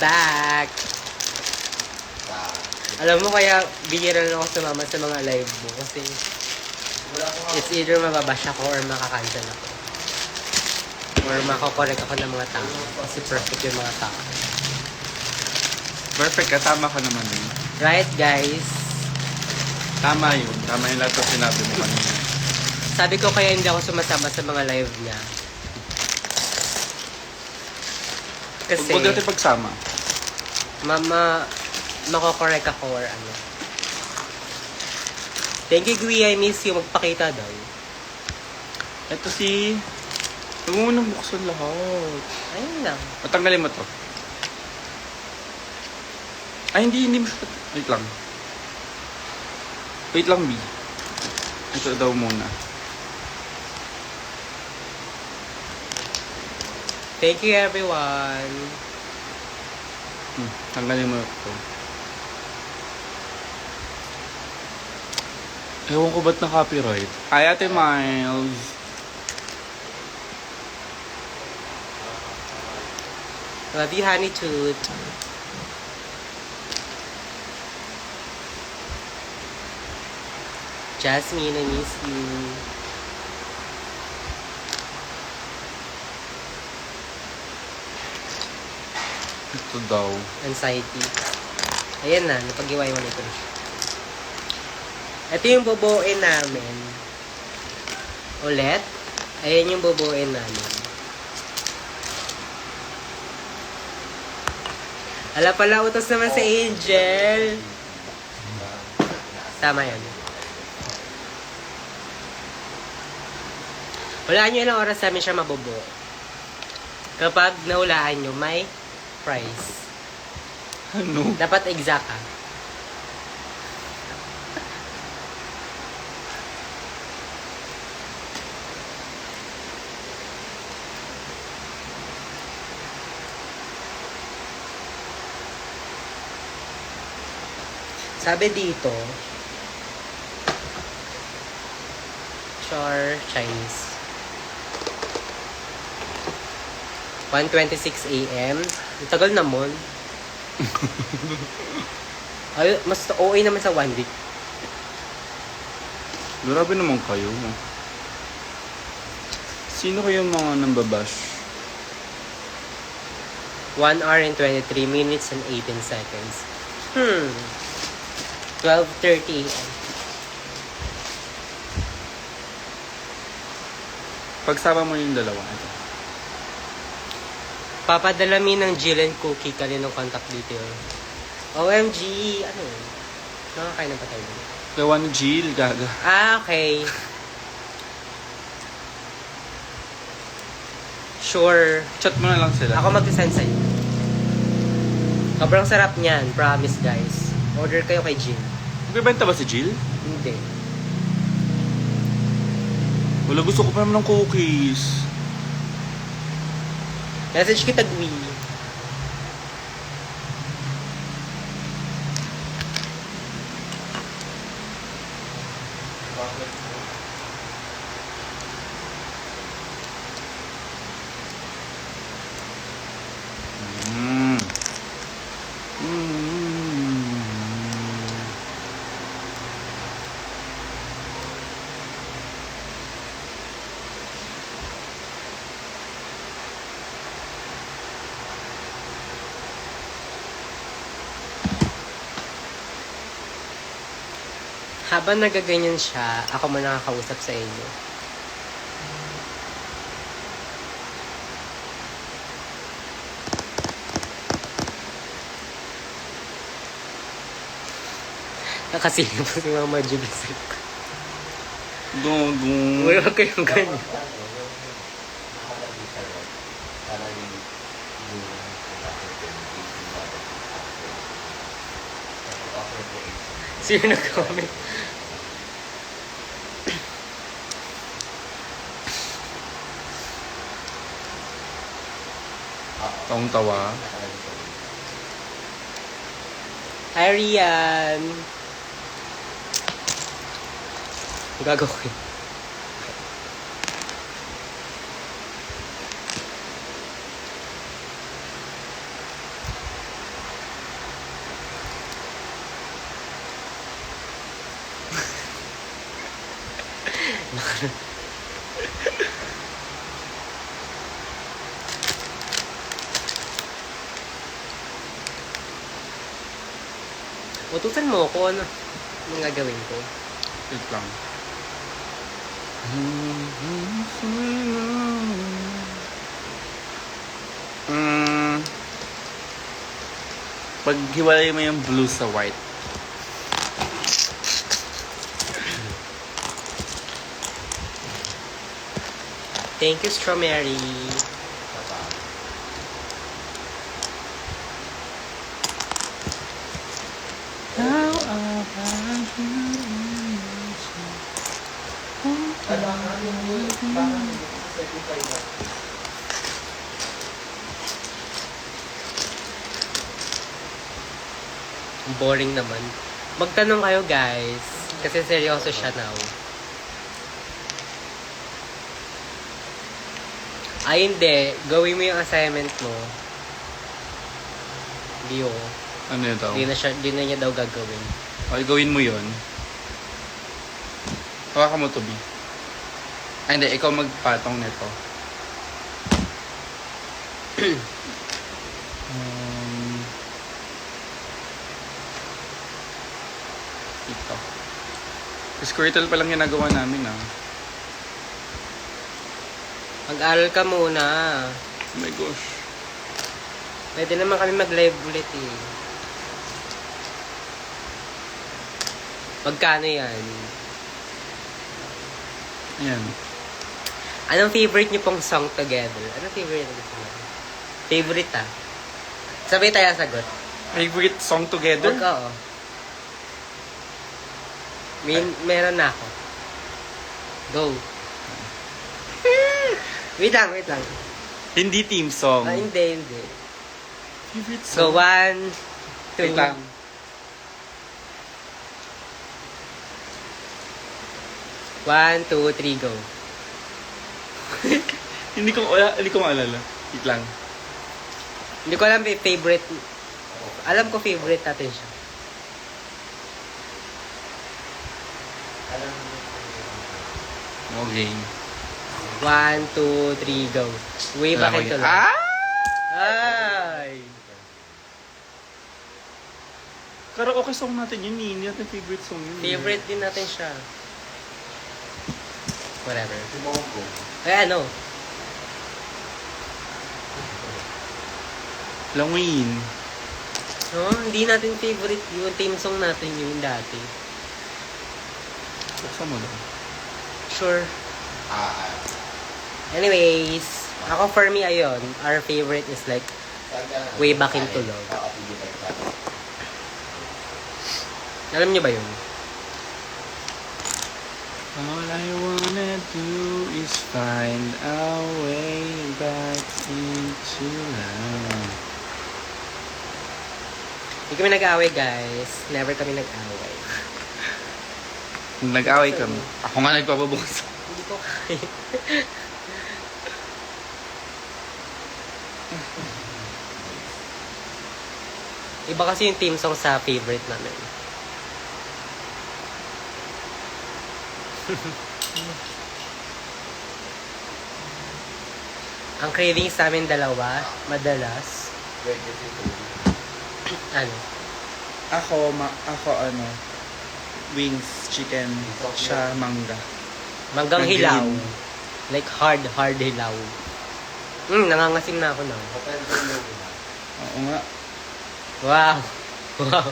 back! Alam mo kaya bihira na ako sumama sa mga live mo kasi it's either mababash ako or makakancel ako. Or makakorek ako ng mga tao. Kasi perfect yung mga tao. Perfect ka, tama ka naman yun. Right, guys? Tama yun. Tama yung lahat ng sinabi mo kanina. Sabi ko kaya hindi ako sumasama sa mga live niya. Kasi, Huwag natin pagsama. makokorek ako or ano. Thank you, Gui. I miss you. Magpakita daw. Ito si... Huwag mo nang buksan lahat. Ayun lang. Matanggalin mo to. Ay, hindi mo. Wait lang. Wait lang, B. Ito daw muna. Thank you, everyone. Tanggalin mo ito. Ewan ko ba't na copyright. Ay, Ate Miles. Love you, Honey Toot. Jasmine, I miss you. Ito daw. Anxiety. Ayan na, napag-iwaywalay ko na siya. Ito yung bubuin namin. Ulit. Ayan yung bubuin namin. Ala pala, utos naman sa Angel. Tama yan. Hulaan nyo ilang oras namin siya mabubuo. Kapag nahulaan nyo, may prize. Ano? Dapat exact ha. Sabi dito, Char Chinese. 1:26 AM. Ang tagal naman. Ay, mas OA naman sa 1 week. Grabe naman kayo. Sino kayo mga nambabash? 1 hour and 23 minutes and 18 seconds. 12:30 AM. Pagsama mo yung dalawa. Ito. Papadalamin ng Jill and Cookie kaninong contact detail. OMG! Ano yun? Nakakain na ba tayo? Gawa ni Jill, gaga. Ah, okay. Sure. Chat mo na lang sila. Ako mag-send sa'yo. Sobrang sarap niyan. Promise, guys. Order kayo kay Jill. Magbibenta ba si Jill? Hindi. Wala, gusto ko pa naman ng cookies. Message kita, Gui. Mm. Habang nagaganyan siya, ako man nakakausap sa inyo. Nakasilip po si Mama Julie sa ko. Gago. Uy, wag kayong ganyan. Sino nag-comment? Tawang-tawa. Hi, Rian. Gagawin. Utusan mo ko ano ang gagawin ko. Wait lang. Paghiwalay mo yung blue sa white. Thank you, Strawberry. Boring naman. Magtanong kayo guys. Kasi seryoso siya now. Ay hindi. Gawin mo yung assignment mo. Hindi ko. Ano yun daw? Di na niya daw gagawin. Okay, gawin mo yun. Hawakan mo to, B. Ay, hindi. Ikaw magpatong nito. Ito. Squirtle pa lang ginagawa namin, ah. Mag-aral ka muna. Oh my gosh. Pwede naman kami mag-live ulit eh. Magkano yan? Ayan. Anong favorite niyo pong song together? Anong favorite niyo pong favorite ah? Sabay tayo sagot. Favorite song together? Wag oo. Meron na ako. Go. Wait lang. Hindi team song. Ah, hindi. Favorite So, song? 1, 2. Wait lang. 1, 2, 3, go. Hindi ko maalala. Wait lang. Hindi ko alam favorite. Alam ko favorite natin siya. Okay. 1, 2, 3, go. Way back into love. Ah! Ay! Karaoke song natin yun, hindi natin favorite song yun. Favorite din natin siya. Whatever. Kaya ano? Langwin. No, hindi natin favorite yung team song natin yung dati. Buksan mo lang. Sure. Anyways, ako for me, ayun, our favorite is like Way Back into Love. Alam niyo ba yun? All I wanna do is find a way back into love. Hindi kami nag-away, guys. Never kami nag-away. Nag-away kami. Ako nga nagpapabukas. Hindi ko kaya. Iba kasi yung team song sa favorite namin. Ang cravings namin dalawa, madalas. Ano? Ako ano, wings, chicken, siya mangga. Manggang Ang hilaw. green. Like hard hilaw. Nangangasim na ako na. Oo nga. Wow. Wow.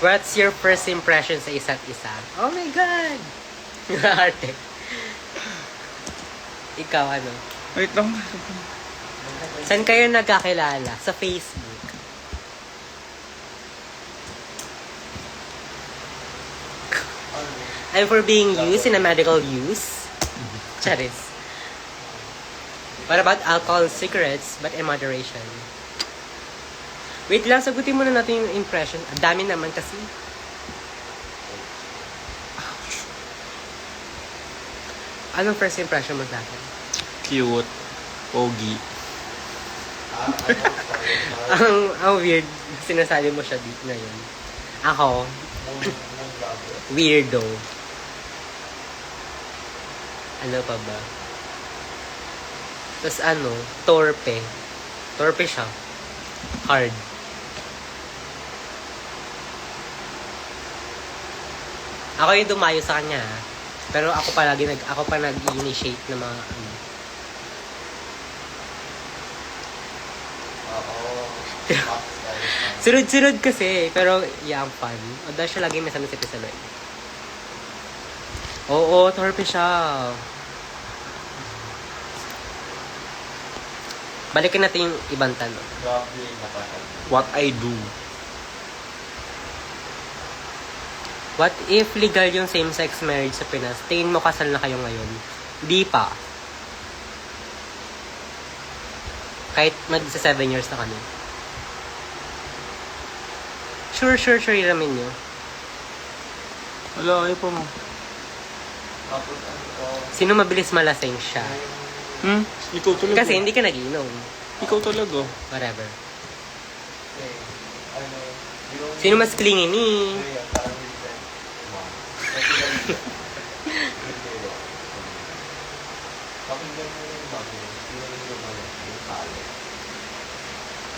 What's your first impression sa isa't isa? Oh my God! Arte. Ikaw, ano? Wait lang. Saan kayo nagkakilala? Sa Facebook. And for being used in a medical use? Charis. What about alcohol and cigarettes, but in moderation? Wait lang, sagutin muna natin yung impression. Ang dami naman kasi. Anong first impression mo sa akin? Cute. Pogi. ang weird, sinasabi mo siya dito ngayon. Ako, weirdo. Ano pa ba? Tapos ano, torpe. Torpe siya. Hard. Ako yung dumayo sa kanya, ha? Pero ako pa nag-initiate ng mga ano. Sunod-sunod kasi, pero yeah, fun. O dahil siya lagi may sabi sa Lloyd. Oo, torpe siya. Balikan natin yung ibang tanong. What I do. What if legal yung same-sex marriage sa Pinas? Tingin mo kasal na kayo ngayon? Di pa. Kahit magsa 7 years na kami. Sure, iramin nyo. Wala, ayaw pa mo. Sino mabilis malasing siya? Ikaw talaga. Kasi hindi ka nagiinom. Ikaw talaga. Whatever. Sino mas clingy ni?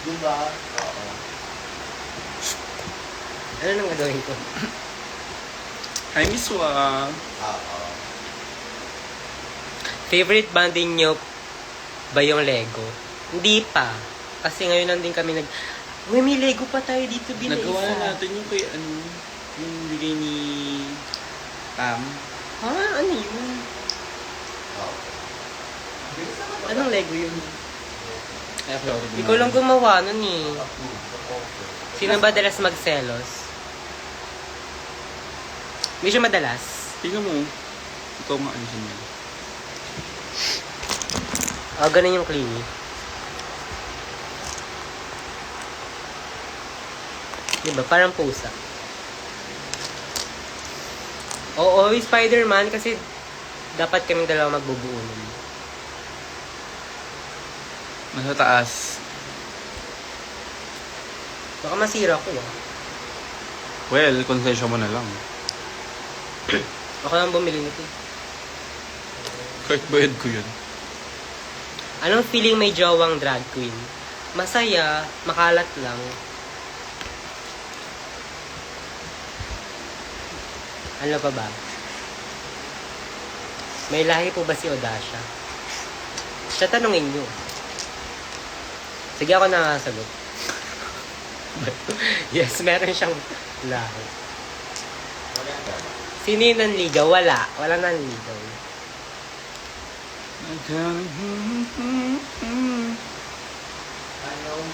Diba? Oo. Ano nang gagawin ko? I miss Wag. Oo. Favorite banding nyo ba yung Lego? Hindi pa. Kasi ngayon lang din kami Uy, may Lego pa tayo dito binasa. Nagawa na natin yung kay yung bigay ni Pam. Ha? Ano yun? Anong Lego yun? Ay, sorry. Ikaw lang gumawa nun eh. Sino ba dalas magselos? Hindi siya madalas. Tingnan mo. Ikaw maalisin mo. Ganun yung clingy. Diba? Parang pusa. Oo, Spider-Man kasi dapat kaming dalawa magbubuo nun. Nasa taas. Baka masira ko ah. Well, konsensya mo na lang. Ako lang bumili nito. Kahit bayad ko yun. Anong feeling may jowang drag queen? Masaya, makalat lang. Ano pa ba? May lahi po ba si Odasha? Siya tanungin nyo. Sige ako nakasagot. Yes, meron siyang lahi. Sino yung nanligaw? Wala. Wala nanligaw.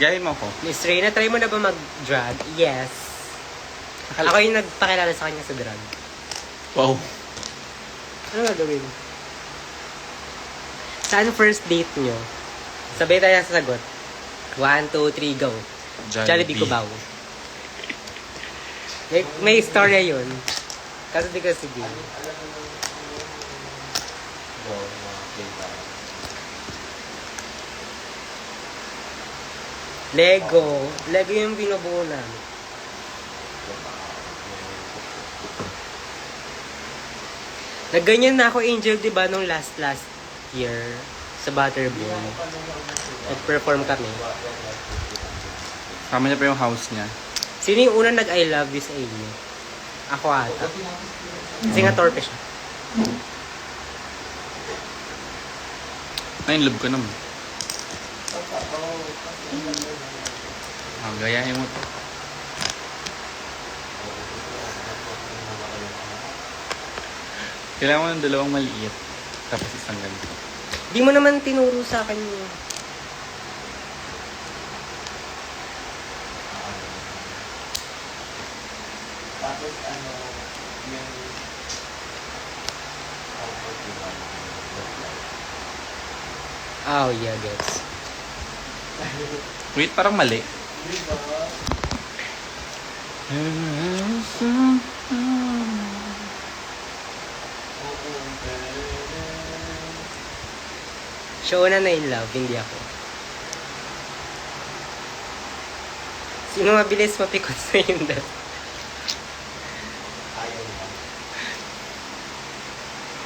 Gayin mo ko. Miss Reyna, try mo na ba mag-drag? Yes. Ako yung nagpakilala sa kanya sa drag. Wow. Ano gagawin? Saan first date nyo? Sabay tayo sa sagot. 1, 2, 3, go. Jollibee Cubao. May istorya yun. Kasi di ko sige. Lego. Lego yung binubuo namin. Nagganyan na ako, Angel, di ba, nung last year sa Butterboy. Nag-perform kami. Sama niya pa yung house niya. Sino yung unang nag-I love you sa inyo? Ako ata. Kasi nga torpe siya. Na-inlove ka naman. Gayahin mo to. Kailangan mo ng dalawang maliit. Tapos isang ganito. Di mo naman tinuro sa akin yun. Tapos yung Oh, yeah, gets. Wait, parang mali. diba? Siya una na in love, hindi ako. Sino mabilis mapikot sa yung dad?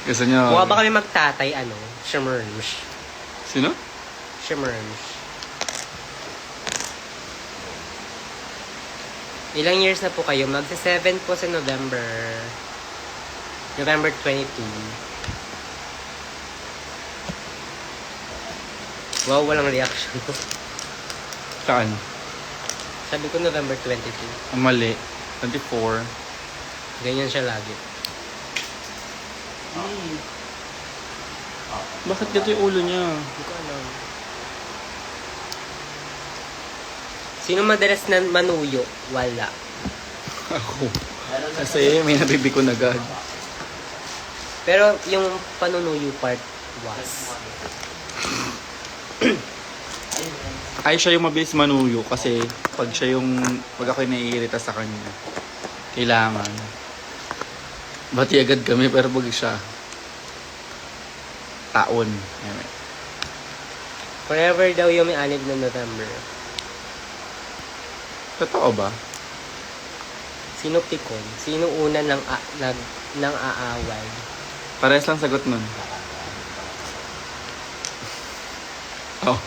Gusto niyo? Mukha ba kami magtatay, Shimerms. Sino? Shimerms. Ilang years na po kayo? Magsa-7 po sa November. November 22. Wow, walang reaction. Saan? Sabi ko November 22. Ang mali. 24. Ganyan siya lagi. Bakit gato yung ulo niya? Hindi ko alam. Sino madalas na manuyo? Wala. Ako. Kasi may nabibiko na agad. Pero yung panunuyo part was. Ay, siya yung mabilis manuyo kasi pag ako'y naiirita sa kanya, kailangan. Bati agad kami pero pag siya, taon. Anyway. Forever daw yung may anib na November. Totoo ba? Sino pikon? Sino una nang aaway? Parehas lang sagot nun. Oh.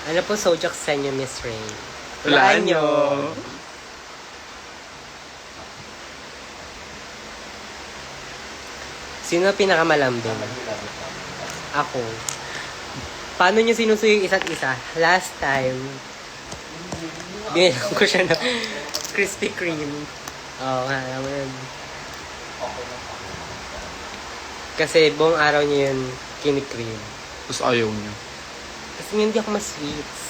Ano po Sojak sa inyo, Miss Rain? Walaan nyo. Sino pinakamalambing? Ako. Paano nyo sinusuyo yung isa't isa? Last time, binilang ko siya ng Krispy Kreme. Oo, alam mo yun. Kasi buong araw niya yun kinikream. Tapos ayaw niya. Kasi hindi ako mas-sweets.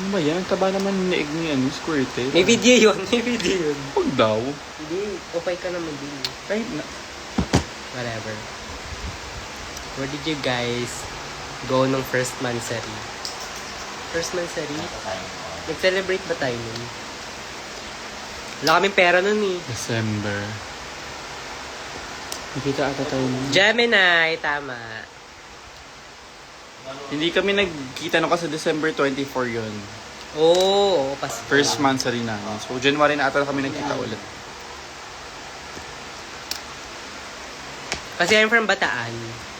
Ano ba yan? Ang taba naman yung naig ni Squirtle. May video yun, may video yun. Huwag daw. Hindi, okay ka naman din. Kahit na. Whatever. Where did you guys go nung first mansari? First mansari? Nag-celebrate ba tayo nun? Wala kaming pera nun eh. December. Nakita ata tayo nun. Gemini, tama. Hindi kami nagkita no kasi December 24 yun. Oo, pas. First month sa rin namin. So January na ata kami nagkita ulit. Kasi I'm from Bataan.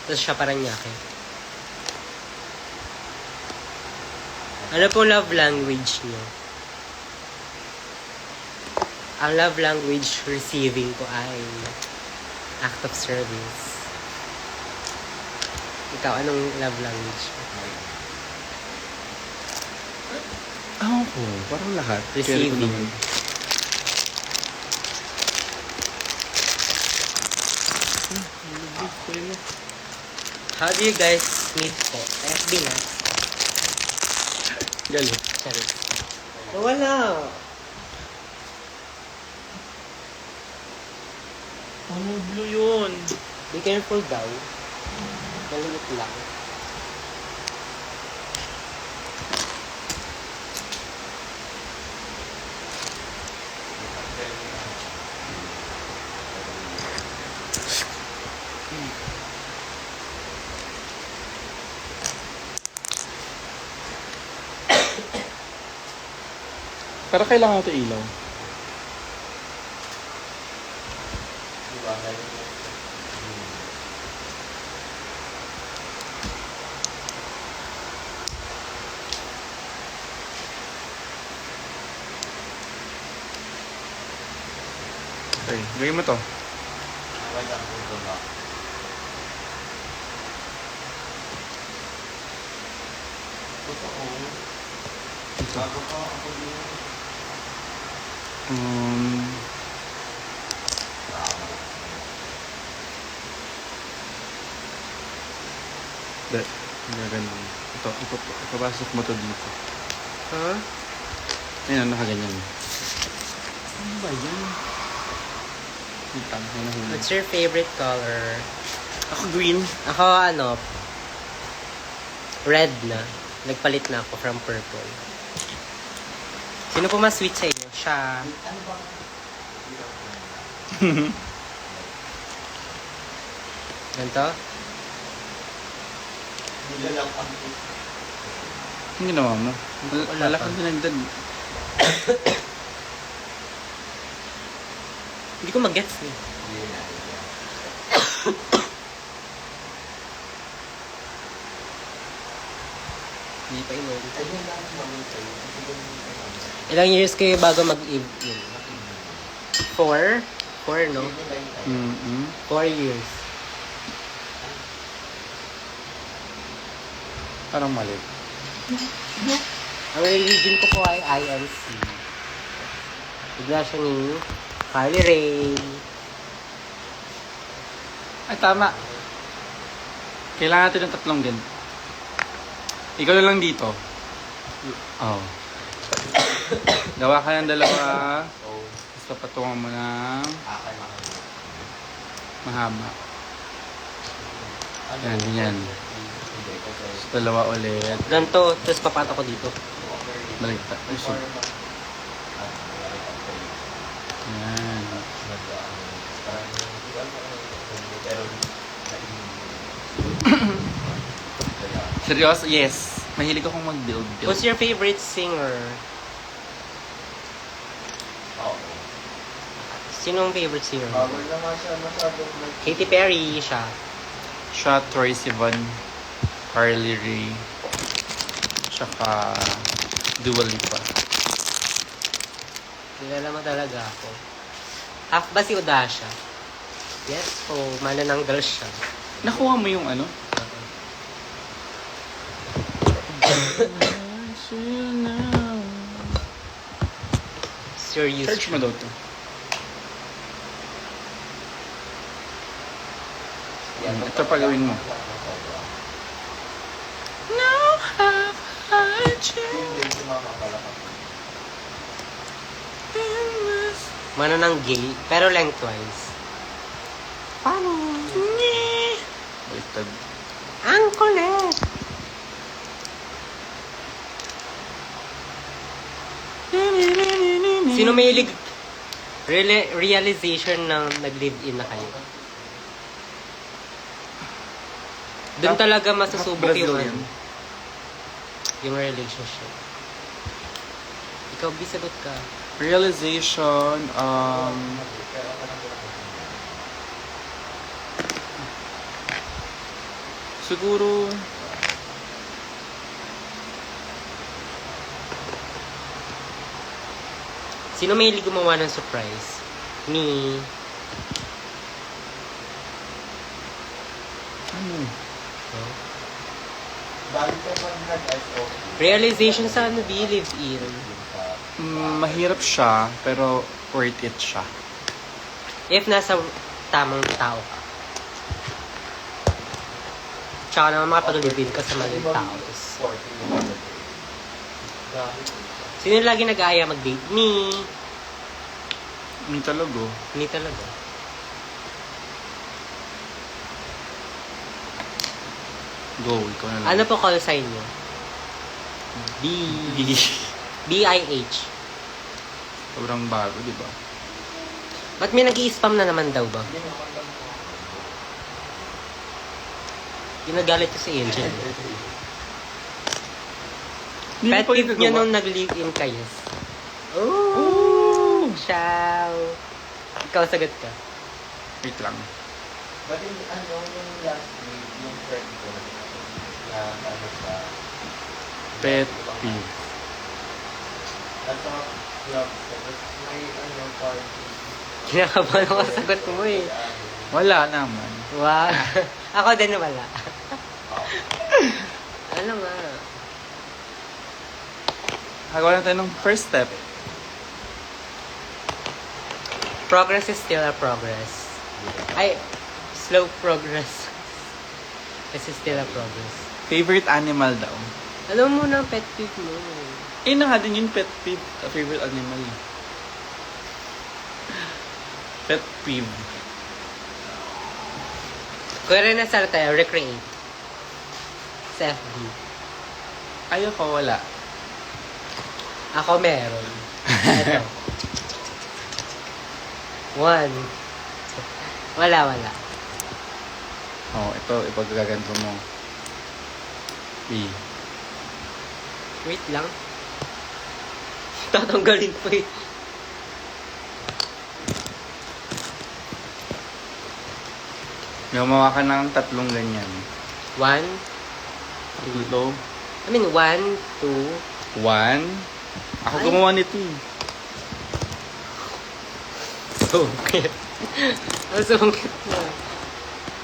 Tapos siya Paranaque. Ano pong love language niyo? Ang love language receiving ko ay act of service. Ikaw, anong love language? Ako, parang lahat. Receiving. Kaya ko naman. How do you guys meet po? FB na. Galit. Sorry. Wala. Ano blue yun? Be careful daw. Malimit lang. Pero kailangan ito ilaw. Okay, gawin mo to. Um, ganun. Ito, ipapasok mo to dito. Huh? Ayan, nakaganyan. Ano ba yan? Dito, may nahulog. What's your favorite color? Ako green. Ako, red na. Nagpalit na ako from purple. Sino po mas sweet sa inyo? Siya. Ganito? Ang ginawa mo? Wala Wala pa. kang dinagdag. Hindi ko mag-gets eh. Hindi pa inulit. Ayun lang naman sa'yo. Kasi ganun ka. Ilang years kayo bago mag-live-in? 4? 4, no? 4 years. Parang mali. Ang religion ko po ay INC. Bigla siya ni Carly Rae. Ay, tama. Kailangan natin ng tatlong din. Ikaw na lang dito. Oh. Gawa ka ng dalawa. So, Basta patungan mo ng akin ako. mahaba. Ano? Yan, ganyan. Hindi, kasi Tapos dalawa ulit. Ganito, tapos papato ko dito. Baligtad. Ay, before sorry. Yan. Seryoso? Yes. Mahilig akong mag-build. What's your favorite singer? Sinong favorite singer mo? Bawal naman siya masyadong Katy Perry siya. Siya, Troye Sivan, Carly Rae, tsaka Dua Lipa. Kilala mo talaga ako. Half ba si Udasha? Yes po, manananggal siya. Nakuha mo yung ano? Serious. Search mo daw to. Ito pa gawin mo. Now have I Hindi, sumama pala ako. Manananggal, pero lengthwise. Paano? Baliktad. Ang kulit! Sino may realization ng nag-live-in na kayo? Doon talaga masusubok yung Brazilian. yung relationship. Ikaw, bisagot ka. Realization, siguro, Sino may gumawa ng surprise? Me. ano? No? Bakit ka pa nag-SOP? Realization sa ano, live-in. Mahirap siya, pero worth it siya. If nasa tamang tao ka. Tsaka naman makapag-live-in ka sa maling tao. Sino yung lagi nag-aaya mag-date? Me. Hindi talaga. Me talaga. Go, ikaw na lang. Ano po call sign nyo? B. B-I-H. Sobrang bago, di ba? Ba't may nag-i-spam na naman daw ba? Ginagalit ko si Angel. Hindi Pet pa rin peeve nyo nagawa. nung nag-live-in kayo. Oh! Ciao! Ikaw, sagot ka. Wait lang. But in, ano, yung last week, yung friend ko, na ano sa... Pet peeve. Nasa club ko, tapos may ano, party. Kinakabahan ako sa sagot mo eh. Wala naman. Wow. Ako din wala. Ano nga? Hagawa na tayo ng first step. Progress is still a progress. Ay, slow progress. This is still a progress. Favorite animal daw. Alam mo na pet peeve mo. Eh, na nga din yung pet peeve. Favorite animal. Pet peeve. Kaya rin nasa tayo, recreate. Sa FB. Ayoko, wala. Ako meron. Ito. 1. Wala. Oh, ito, ipagaganto mo. B. Wait lang. Tatanggalin ko eh. Gumawa ka ng 3 ganyan. 1, Ito. 1, 2. 1. Ako Ay. gumawa nito eh. Sungkit. Ang sungkit na.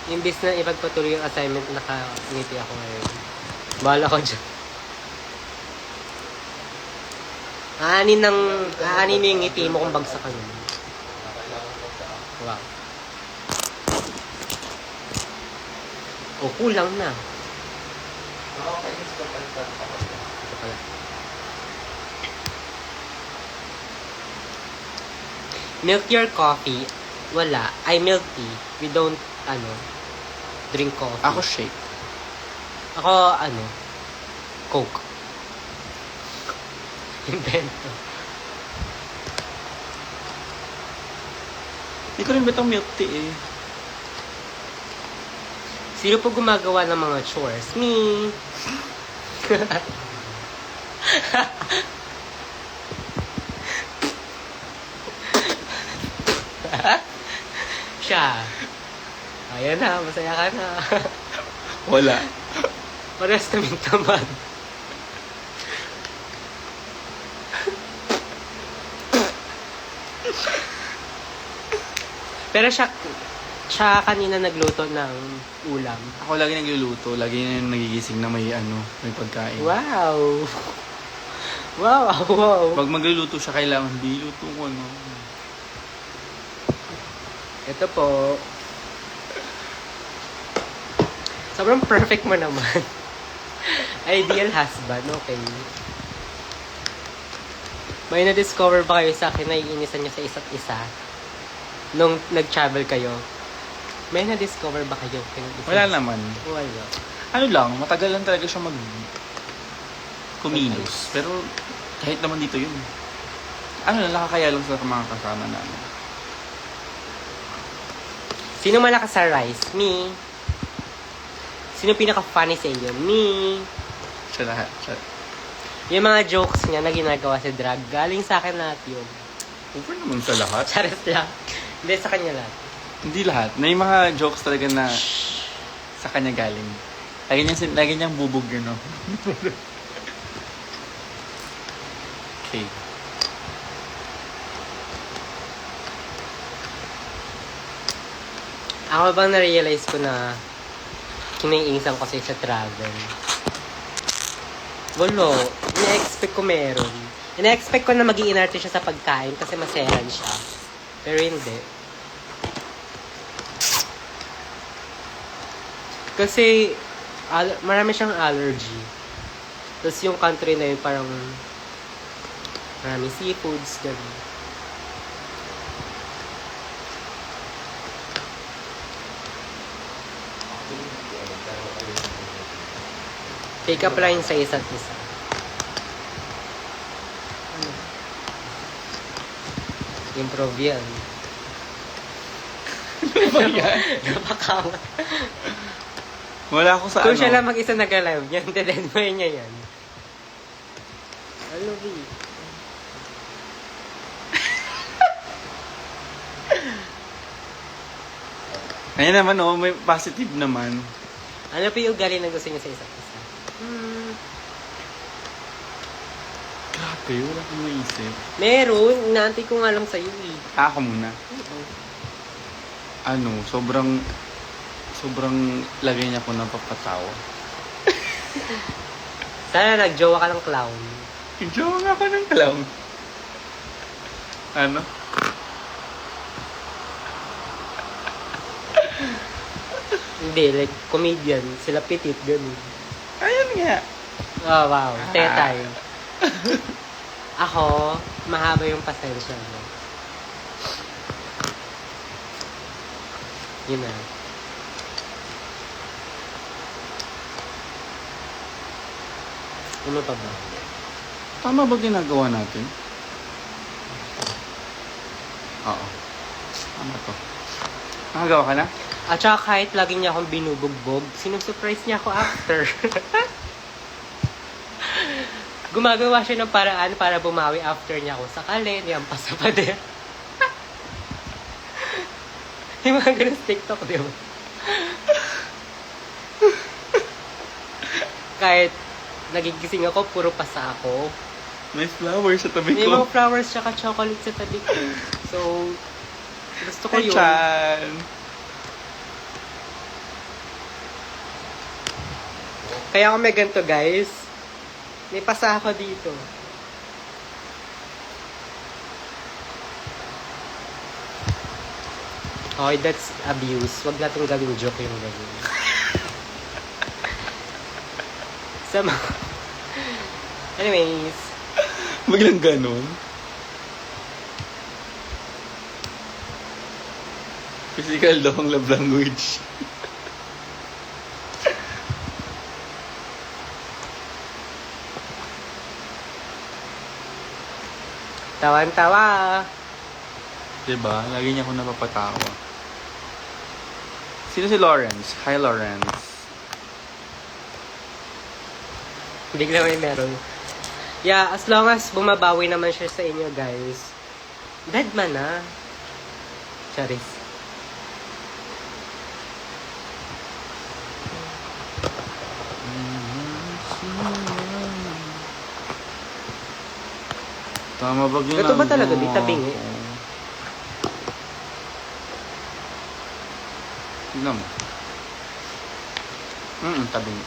Imbis na ipagpatuloy yung assignment, nakangiti ako ngayon. Bahala ko dyan. Aanin mo yung ngiti mo kung bagsak ka nun. Wow. O, kulang na. Nakakainis ko palitan ako. Ito pala. Milk your coffee. Wala. Ay, milk tea. We don't, drink coffee. Ako shake. Ako, Coke. Invento. Hindi ko rin betang milk tea eh. Sino po gumagawa ng mga chores? Me. Siya. Ayan na, masaya ka na. Wala. Parehas kaming tamad. Pero siya kanina nagluto ng ulam. Ako lagi nagluluto. Lagi na nagigising na may may pagkain. Wow! Wow! Pag magluluto siya, kailangan diluto ko, Ito po. Sobrang perfect mo naman. Ideal husband, okay. May na-discover ba kayo sa akin na iinisan niyo sa isa't isa? Nung nag-travel kayo? May na-discover ba kayo? Wala naman. Wala. Ano lang, matagal lang talaga siya kumilos. Pero kahit naman dito yun. Nakakaya lang sa mga kasama namin. Sino malakas sa rice? Me. Sino pinaka-funny sa inyo? Me. Siya lahat. Siya. Yung mga jokes niya na ginagawa sa drag, galing sa akin lahat yun. Over naman sa lahat. Charis lang. Hindi, sa kanya lahat. Hindi lahat. May mga jokes talaga na sa kanya galing. Lagi niyang bubog yun, no? Okay. Ako bang na-realize ko na kiniingisan ko sa travel? Wala. Ina-expect ko meron. Ina-expect ko na mag-iinarte siya sa pagkain kasi maselan siya. Pero hindi. Kasi marami siyang allergy. Tapos yung country na yun parang maraming seafoods, gano'n. Pick up line sa isa't isa. Improve yan. Ano ba yan? Napakawa. Wala ako sa Kung siya lang mag-isa nag-alive yan, dedenmoy niya yan. Ano, B? Ayun naman, may positive naman. Ano pa yung ugali na gusto niya sa isa't isa? Grabe, wala akong maisip. Meron. Inaantay ko nga lang sa'yo eh. Ako muna. Sobrang lagay niya ko ng papatawa. Sana nag-jowa ka ng clown. Enjoy nga ako ng clown. Ano? Hindi, like, comedian. Sila petit, gano'n. Ayun nga. Oh, wow. Tetay. Ako, mahaba yung pasensya mo. Yun na. Ano pa ba? Tama ba ginagawa natin? Oo. Tama to. Nakagawa ka na? At saka kahit lagi niya akong binubugbog, sinusurprise niya ako after. Gumagawa siya ng paraan para bumawi after niya ako sakali, niyang pasapader. Yung mga ganun sa TikTok, di ba? kahit nagigising ako, puro pasa ako. May flowers sa tabi May ko. mga flowers tsaka chocolate sa tabi ko. So, gusto ko Hi, yun. Chan! Kaya ako may ganito, guys. May pasa ako dito. Okay, that's abuse. Huwag natin gawing joke yung ganyan. Sama. Anyways. Biglang ganun. Physical daw ang love language. Tawan-tawa. Diba? Lagi niya ako napapatawa. Sino si Lawrence? Hi, Lawrence. Bigla may meron. Yeah, as long as bumabawi naman siya sa inyo, guys. Dead man na. Charis. Tama ba yun? Ito ba talaga? Di tabingi. Tignan mo. Tabingi.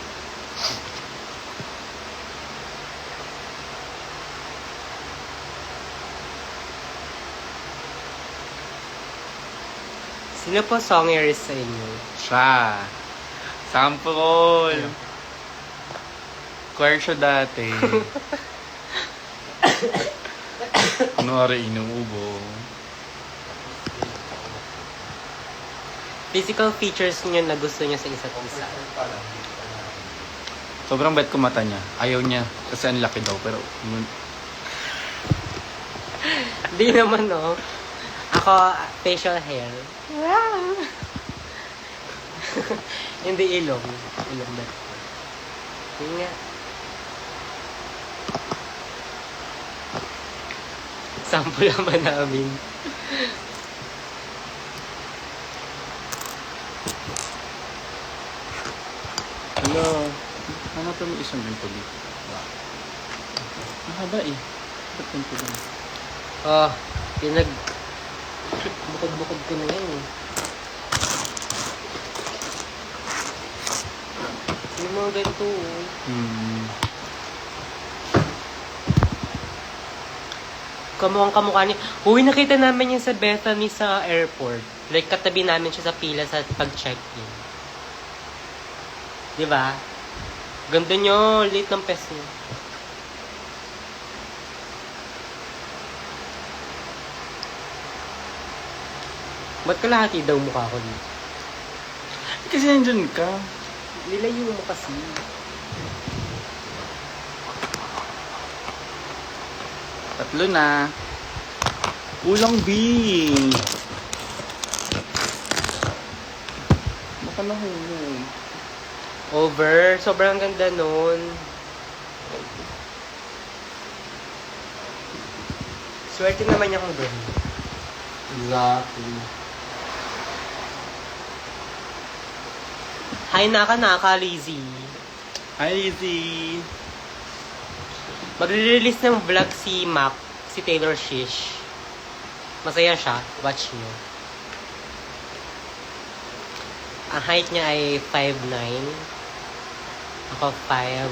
Sino po songers sa inyo? Siya. Sample. Choir siya dati. Kunwari inuubo. Physical features niyo na gusto niyo sa isa't isa. Sobrang bait ko mata niya. Ayaw niya. Kasi ang laki daw. Pero Di naman, no? Ako, facial hair. Hindi ilong. Ilong ba? Yun nga. Sample naman namin. hello. Hanap mo isang ganito dito. Mahaba eh. Ba't ganito lang? Oh, bukod-bukod ko na yan. Yung mga ganito. Kamukhang kamukha niya. Uy, nakita namin yan sa Bethany sa airport. Like, katabi namin siya sa pila sa pag-check-in. Diba? Ganda nyo. Late ng pes niyo. Ba't kalahati daw mukha ko dito? Kasi nandyan ka. Nilayo mo kasi. Tatlo na. Ulang B. Baka nahulog. Over. Sobrang ganda nun. Swerte naman niya kung gano'n. Exactly. Hi, naka, Lizzy. Hi, Lizzy. Magre-release ng vlog si Mac, si Taylor Shish. Masaya siya. Watch nyo. Ang height niya ay 5'9". Ako 5'6".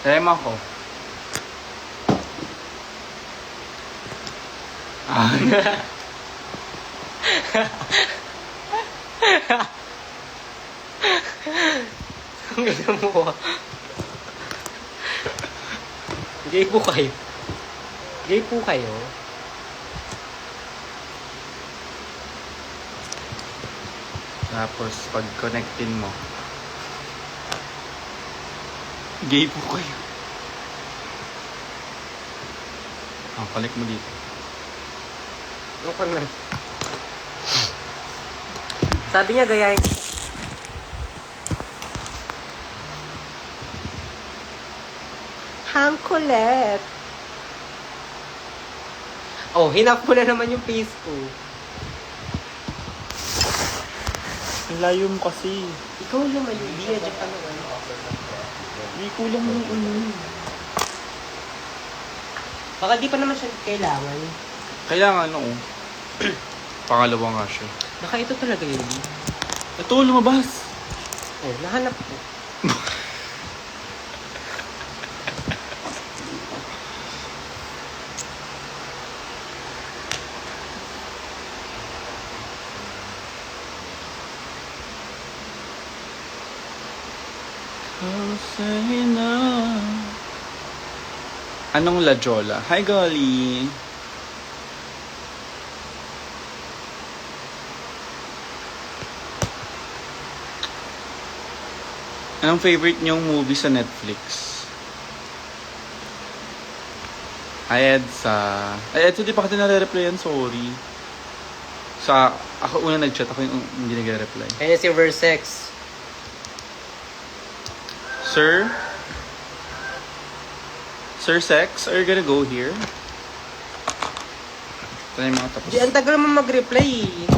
Tema ko. Ang ganda mo. Gay po kayo. Gay po kayo. Tapos, pag connectin mo, gay po kayo. Connect mo dito. Okay na. Sabi niya gayahin. Hang kulit. Oh, hinap mo na naman yung face ko. Ang layo mo kasi. Ikaw naman yung via Japan naman. May kulang mo yung Baka di pa naman siya kailangan. Kailangan, oo. Pangalawa nga siya. Baka ito talaga yun. Ito, lumabas. Oh, nahanap ko. Say na. Anong La Jolla? Hi, Golly. Anong favorite niyong movie sa Netflix? Ay, Edsa, di pa kita nare-replyan, sorry. Ako una nag-chat, ako yung hindi nagre-reply. Kaya si Versex. Sir? Sir Sex, are you gonna go here? Ito na yung mga tapos. Di, ang tagal mo mag-reply eh.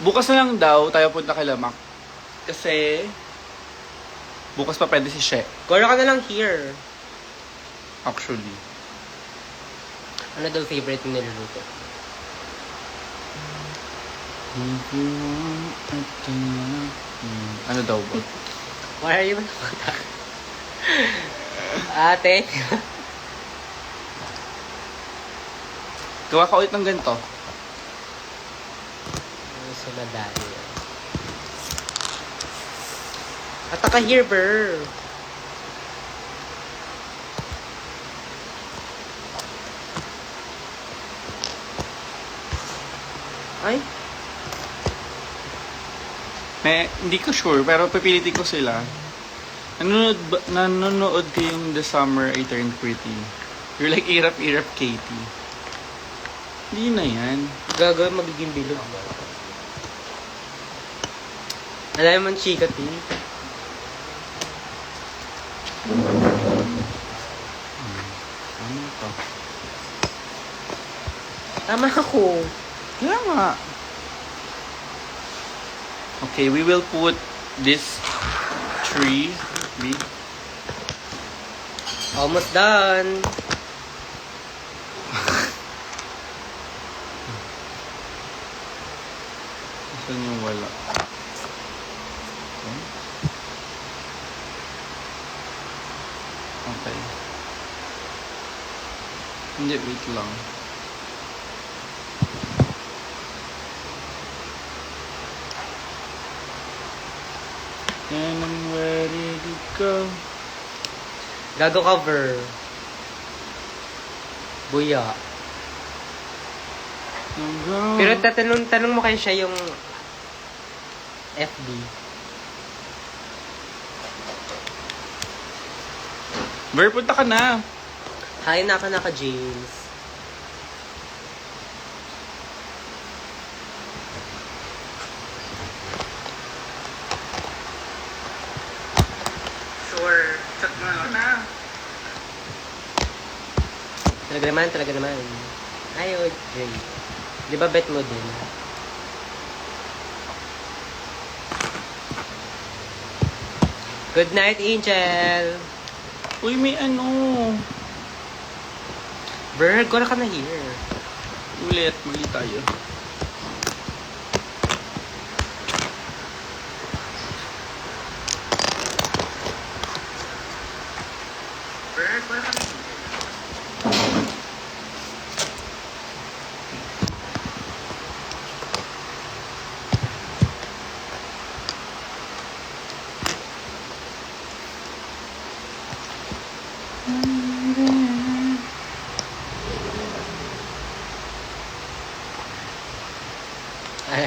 Bukas na lang daw, tayo punta kay Lamak. Kasi, bukas pa pwede si She. Gora ka na lang here. Actually. Ano daw favorite mo niluluto? Ano daw ba? Why are you Ate? Gawa ka ulit ng ganito. So, madali. Ata ka here, Ber. Ay? Hindi ko sure, pero pipilitin ko sila. Nanonood kayong The Summer I Turned Pretty. You're like Irap Katie. Hindi na yan. Gagawin magiging bilog. Alam mo, chika, ti. Ano to? Tama ako. Kaya nga. Okay, we will put this tree. Almost done. Saan yung wala? Okay. Hindi, wait lang. And I'm ready to go. Gago cover. Buya. Pero tanong mo kayo siya yung FB. Ver, punta ka na. Hi, naka James. Sure. Chat mo na. Talaga naman. Ayo, Jay. Di ba bet mo din? Good night, Angel. Uy, may ano. Bird, gora ka na here. Ulit, mali tayo. Bird, wala ka na here.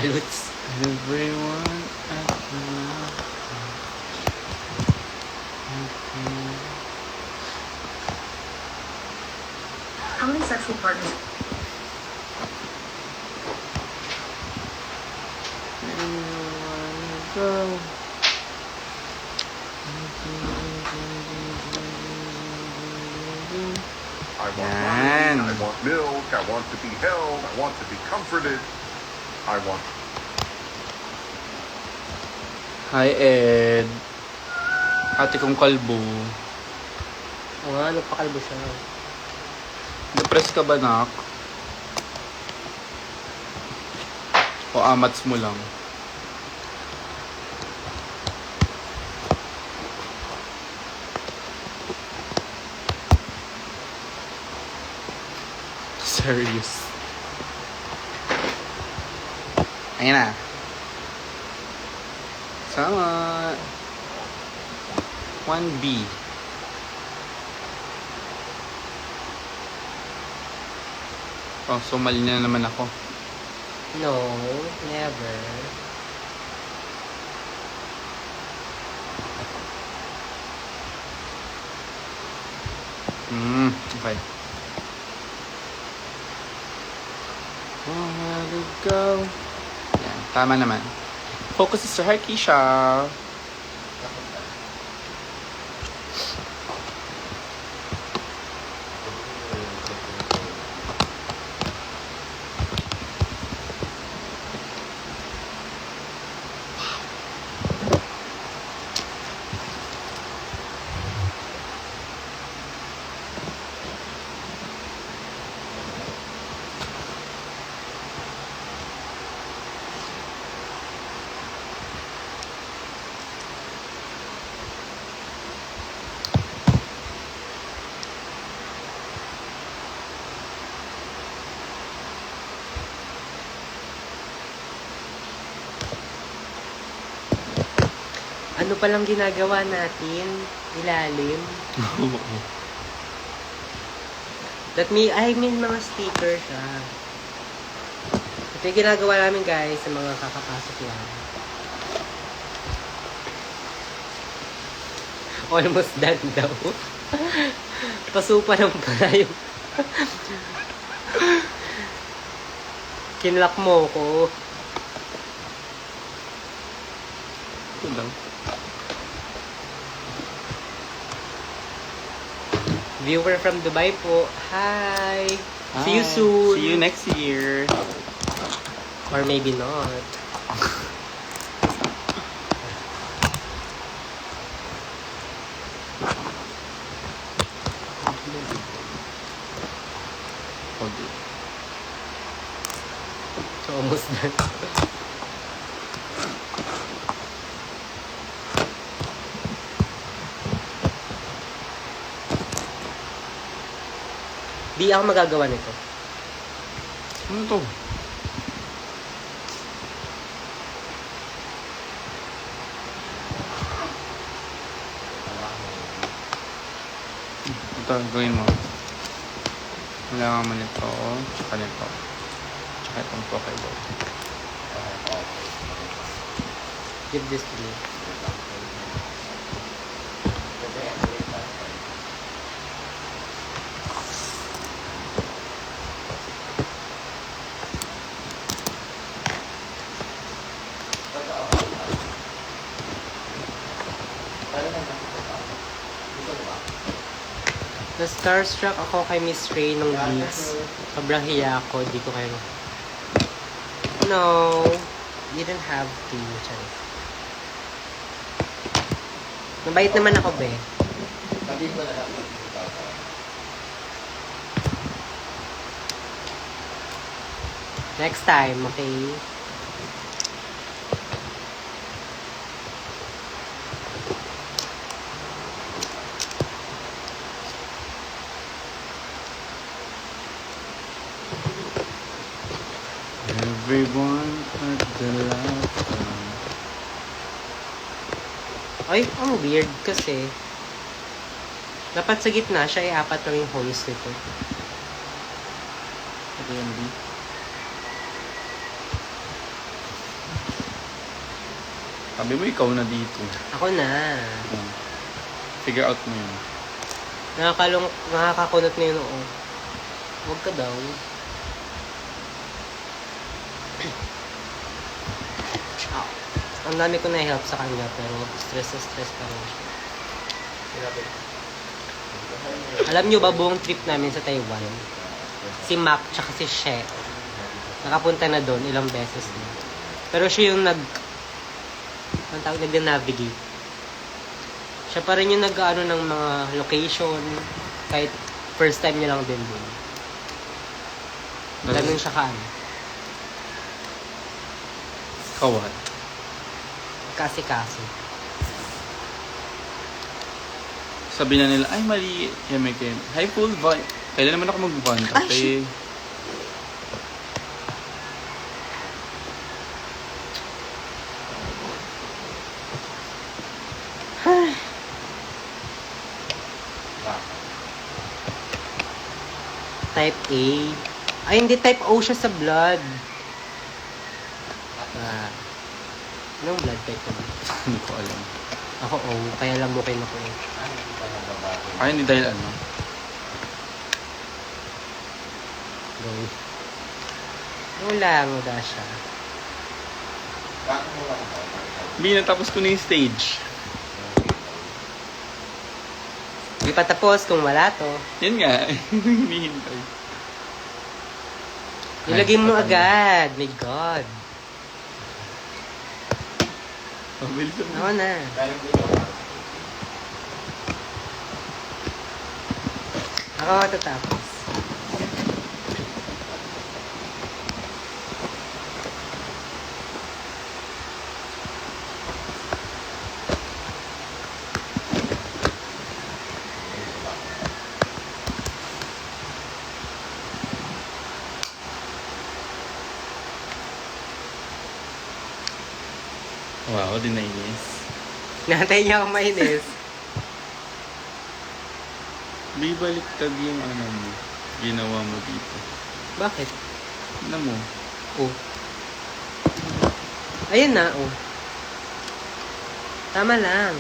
Lutz. Everyone at the How many sexual partners? go. I want Yan. money, I want milk, I want to be held, I want to be comforted, I want Hi, Ed. Ate kong kalbo. Oo nga, nagpakalbo siya. Depressed ka ba, nak? O amats mo lang? Serious. Ayan na. Sama. 1B. Oh, so mali na naman ako. No, never. Okay. Let it go. Yan, tama naman. Focus is Sir Keisha. Ano palang ginagawa natin? Ilalim. I mean mga stickers ah. Ito yung ginagawa namin guys sa mga kakapasok lang. Almost done daw. Pasupa ng pala yung kinlock mo ko. Ito lang. Viewer from Dubai po. Hi! See you soon! See you next year. Or maybe not. Okay. So, almost done. Di ako magagawa nito. Ano to? Ito, gawin mo. Kailangan mo nito, tsaka nito. Tsaka itong Pokeball. Give this to me. Na-starstruck ako kay Miss Ray nung gigs. Sobrang hiya ako. Di ko kayo... No. You didn't have to. Charis. Mabait naman ako, be. Sabi ko na lang. Next time, okay? Everyone at the last time. Ay, ang weird kasi. Dapat sa gitna siya ay apat lang yung holes nito. Ito yung B. Sabi mo ikaw na dito. Ako na. Figure out mo yun. Nakakakunot na yun, oo. Huwag ka daw. Ang dami ko na-help sa kanya, pero stress pa rin siya. Alam nyo ba, buong trip namin sa Taiwan, si Mac tsaka si She, nakapunta na doon ilang beses na. Pero siya yung ang tawag, nag-navigate. Siya pa rin yung nag-ano ng mga location, kahit first time niya lang din dun. Ganun siya ka-ano. Kawat. Kasi. Sabi na nila, ay mali, Keme. Hi, full vibe. Kailan naman ako mag-contact? Ay, shit. Type A. Ay, hindi. Type O siya sa blood. Anong blood type ko ba? Hindi ko alam. Ako O. Kaya lang mukhin ako eh. Ay, hindi dahil ano. Go. Wala mo da siya. Hindi, natapos ko na yung stage. Hindi pa tapos kung wala to. Yan nga. Hinihintay. Ilagay mo agad. My God. Pabilis ako. Ako na. Ako matatapos. Wow, di nainis. Natay niya ako mainis. May baliktad yung ano mo. Ginawa mo dito. Bakit? Ano mo? Oh. Ayun na, oh. Tama lang.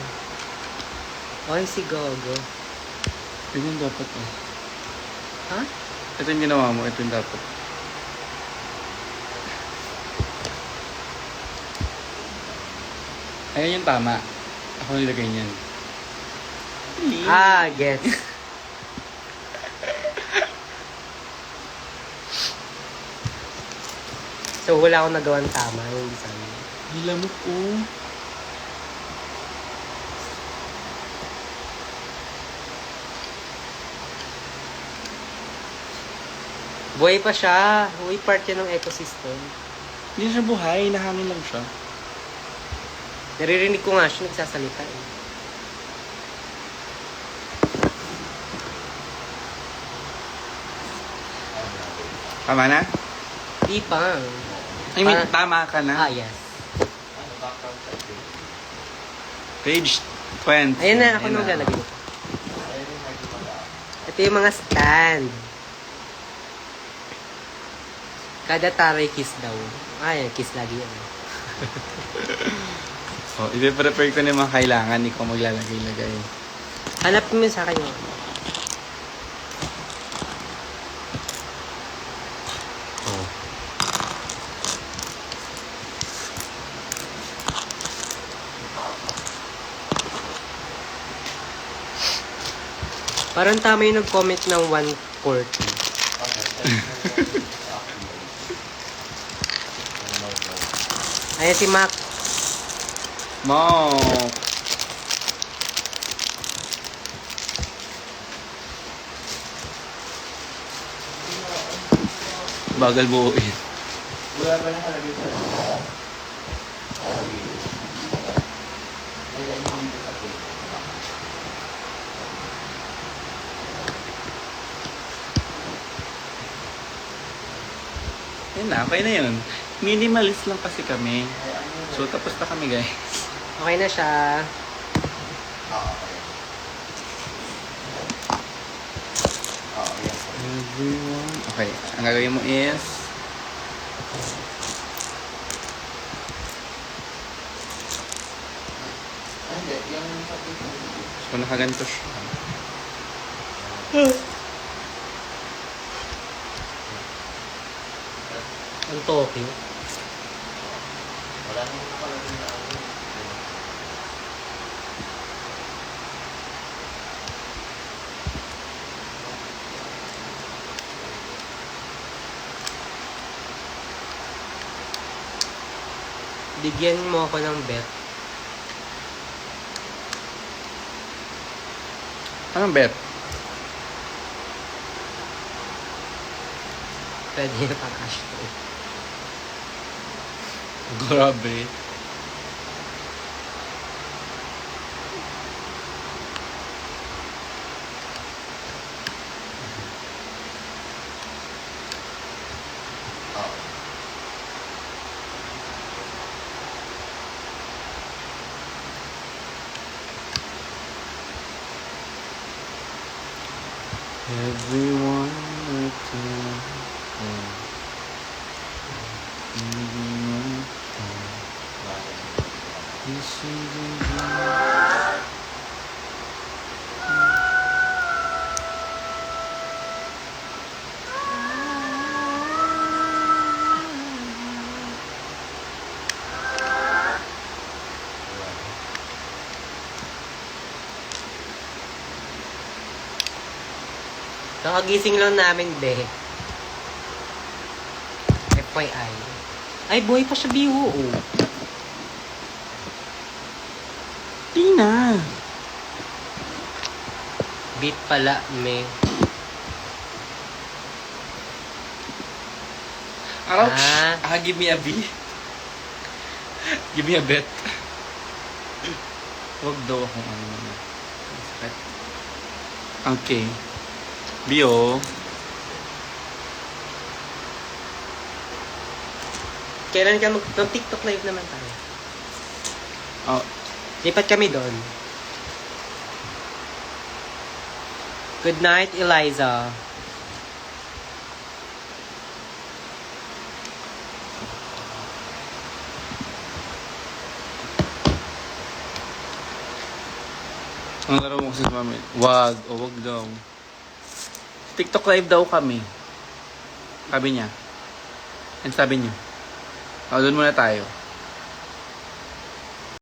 Oy, si Gogo. Yun yung dapat oh. Ha? Ito yung ginawa mo. Ito yung dapat. Ayan yung tama. Ako nilagay niyan. Ah, gets. So, wala akong nagawang tama yung design. Nilamok oh. Buhay pa siya. Buhay part yan ng ecosystem. Hindi siya buhay. Nahangin lang siya. Naririnig ko nga siya nagsasalita eh. Tama na? Di pa. I mean, tama ka na. Ah, yes. Page 20. Ayan na, ako nang lalagay. Ito yung mga stand. Kada taray kiss daw. Ah, yan, kiss lagi yan. Oh, i-prepare ko na yung mga kailangan. Ikaw maglalagay-lagay. Hanapin mo sa akin yun. Oh. Parang tama yung nag-comment ng 140. Ayan si Mac. Mo. Bagal buuin. Wala pa lang kalagay sa Yan na, okay na yun. Minimalist lang kasi kami. So, tapos na kami, guys. Okay na siya. Everyone. Okay, ang gagawin mo is... So, nakaganto siya. Ang Tokyo. Wala nang nakalagay na ano. Bigyan mo ako ng bet. Anong bet? Pwede na pang-cash to. Grabe. Oo. Everyone Nakagising lang namin, be. FYI. Ay, buhay pa siya, biho. Oh. Tina! Beat pala, me. Ouch! Ah. Give me a B. Give me a bet. Huwag daw akong ano. Sakit. Okay. Bio. Kailan ka mag-TikTok live naman tayo? Oh, Lipat kami doon. Good night, Eliza. ang laro mo kasi sa mami. Wag. O wag daw. TikTok live daw kami. Sabi niya. And sabi niyo. O, doon muna tayo.